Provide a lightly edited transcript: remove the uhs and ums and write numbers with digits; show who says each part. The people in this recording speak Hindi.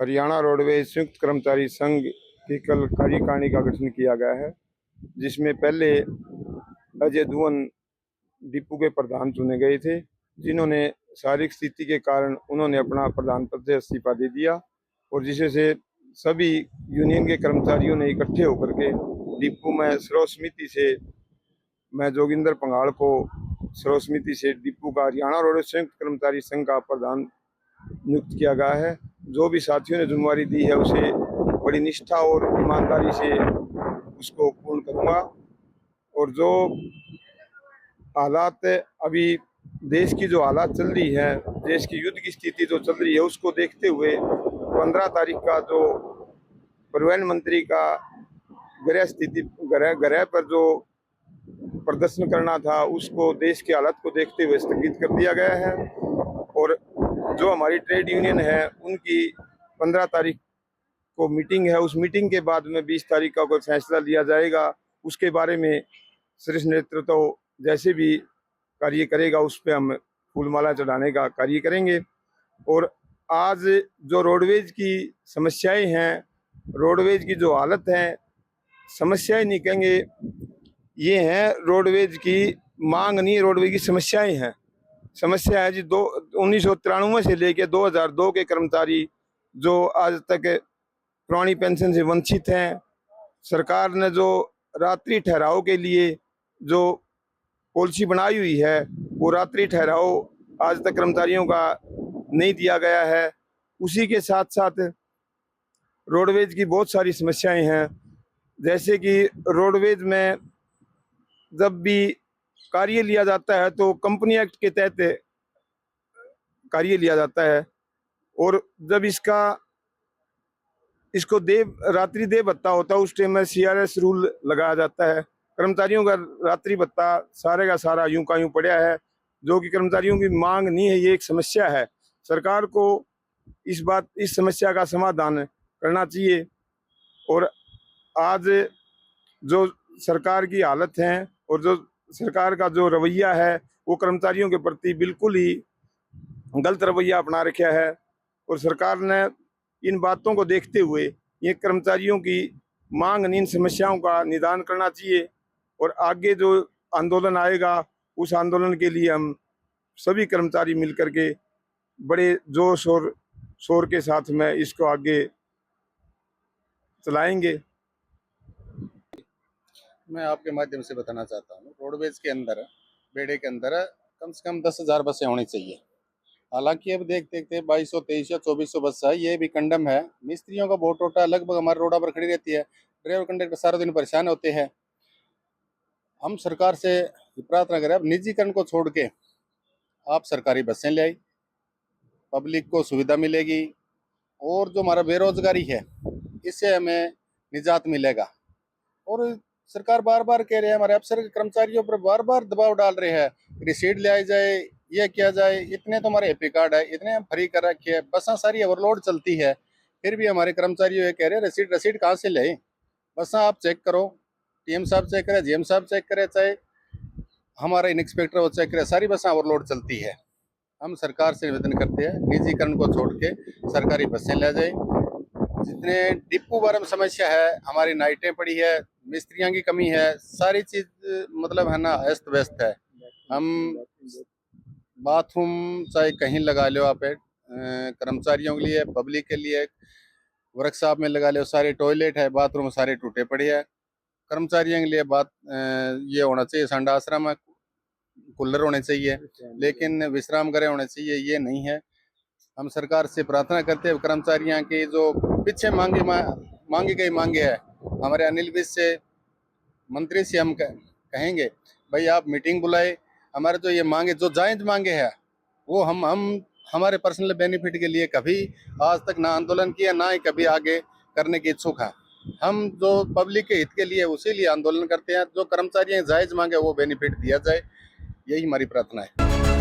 Speaker 1: हरियाणा रोडवेज संयुक्त कर्मचारी संघ की कल कार्यकारिणी का गठन किया गया है, जिसमें पहले अजय धुवन डिपो के प्रधान चुने गए थे, जिन्होंने शारीरिक स्थिति के कारण उन्होंने अपना प्रधान पद से इस्तीफा दे दिया और जिसे से सभी यूनियन के कर्मचारियों ने इकट्ठे होकर के डिपो में सर्व समिति से मैं जोगिंदर पंगाल को सर्व समिति से डिपो का हरियाणा रोडवेज संयुक्त कर्मचारी संघ का प्रधान नियुक्त किया गया है। जो भी साथियों ने जिम्मेवारी दी है उसे बड़ी निष्ठा और ईमानदारी से उसको पूर्ण करूंगा। और जो हालात अभी देश की जो हालात चल रही है, देश की युद्ध की स्थिति जो चल रही है, उसको देखते हुए 15 तारीख का जो परिवहन मंत्री का गृह पर जो प्रदर्शन करना था, उसको देश की हालत को देखते हुए स्थगित कर दिया गया है। और जो हमारी ट्रेड यूनियन है उनकी 15 तारीख को मीटिंग है, उस मीटिंग के बाद में 20 तारीख का कोई फैसला लिया जाएगा। उसके बारे में शीर्ष नेतृत्व जैसे भी कार्य करेगा उस पर हम फूलमाला चढ़ाने का कार्य करेंगे। और आज जो रोडवेज की समस्याएं हैं, रोडवेज की जो हालत है, समस्याएं नहीं कहेंगे, ये हैं रोडवेज की मांग नहीं, रोडवेज की समस्याएं हैं। समस्या है जी 1993 से लेके 2002 के कर्मचारी जो आज तक पुरानी पेंशन से वंचित हैं। सरकार ने जो रात्रि ठहराव के लिए जो पॉलिसी बनाई हुई है, वो रात्रि ठहराव आज तक कर्मचारियों का नहीं दिया गया है। उसी के साथ साथ रोडवेज की बहुत सारी समस्याएं हैं, जैसे कि रोडवेज में जब भी कार्य लिया जाता है तो कंपनी एक्ट के तहत कार्य लिया जाता है, और जब इसको रात्रि देय भत्ता होता है, उस टाइम में CRS रूल लगाया जाता है। कर्मचारियों का रात्रि भत्ता सारे का सारा यूं का यूं पड़ा है, जो कि कर्मचारियों की मांग नहीं है, ये एक समस्या है। सरकार को इस समस्या का समाधान करना चाहिए। और आज जो सरकार की हालत है और जो सरकार का जो रवैया है, वो कर्मचारियों के प्रति बिल्कुल ही गलत रवैया अपना रखा है। और सरकार ने इन बातों को देखते हुए ये कर्मचारियों की मांग, इन समस्याओं का निदान करना चाहिए। और आगे जो आंदोलन आएगा, उस आंदोलन के लिए हम सभी कर्मचारी मिलकर के बड़े जोश और शोर के साथ में इसको आगे चलाएंगे।
Speaker 2: मैं आपके माध्यम से बताना चाहता हूँ, रोडवेज के अंदर, बेड़े के अंदर कम से कम 10,000 बसें होनी चाहिए। हालांकि अब देखते देखते 2200, 2300, 2400 बस है, ये भी कंडम है। मिस्त्रियों का बहुत टोटा लगभग हमारे रोडा पर खड़ी रहती है। ड्राइवर कंडक्टर सारा दिन परेशान होते हैं। हम सरकार से प्रार्थना करें, अब निजीकरण को छोड़ के आप सरकारी बसें ले आई, पब्लिक को सुविधा मिलेगी और जो हमारा बेरोजगारी है इससे हमें निजात मिलेगा। और सरकार बार बार कह रहे हैं, हमारे अफसर कर्मचारियों पर बार बार दबाव डाल रहे हैं, रिसीट ले आई जाए, ये किया जाए। इतने तो हमारे एपी कार्ड है, इतने हम फ्री कर रखे हैं, बसें सारी ओवरलोड चलती है, फिर भी हमारे कर्मचारी ये कह रहे हैं रसीद कहाँ से ले? बसें आप चेक करो, TM साहब चेक करें, GM साहब चेक करें, चाहे हमारा इंस्पेक्टर वो चेक करे, सारी बसें ओवरलोड चलती है। हम सरकार से निवेदन करते हैं, निजीकरण को छोड़ के सरकारी बसें ले जाए। जितने डिपो बारे में समस्या है, हमारी नाइटें पड़ी है, मिस्त्रियों की कमी है, सारी चीज मतलब है ना अस्त व्यस्त है। हम बाथरूम चाहे कहीं लगा लो आप, कर्मचारियों के लिए, पब्लिक के लिए, वर्कशॉप में लगा लो, सारे टॉयलेट है, बाथरूम सारे टूटे पड़े हैं। कर्मचारियों के लिए ये होना चाहिए, संडाश्रम में कूलर होने चाहिए, लेकिन विश्राम गृह होने चाहिए, ये नहीं है। हम सरकार से प्रार्थना करते हैं, कर्मचारियों की जो पीछे मांगी गई मांगे है, हमारे अनिल विज से, मंत्री से हम कहेंगे भाई आप मीटिंग बुलाए, हमारे जो ये मांगे, जो जायज मांगे हैं, वो हम हमारे पर्सनल बेनिफिट के लिए कभी आज तक ना आंदोलन किया, ना ही कभी आगे करने की इच्छुक है। हम जो पब्लिक के हित के लिए उसी लिए आंदोलन करते हैं। जो कर्मचारी जायज मांगे वो बेनिफिट दिया जाए, यही हमारी प्रार्थना है।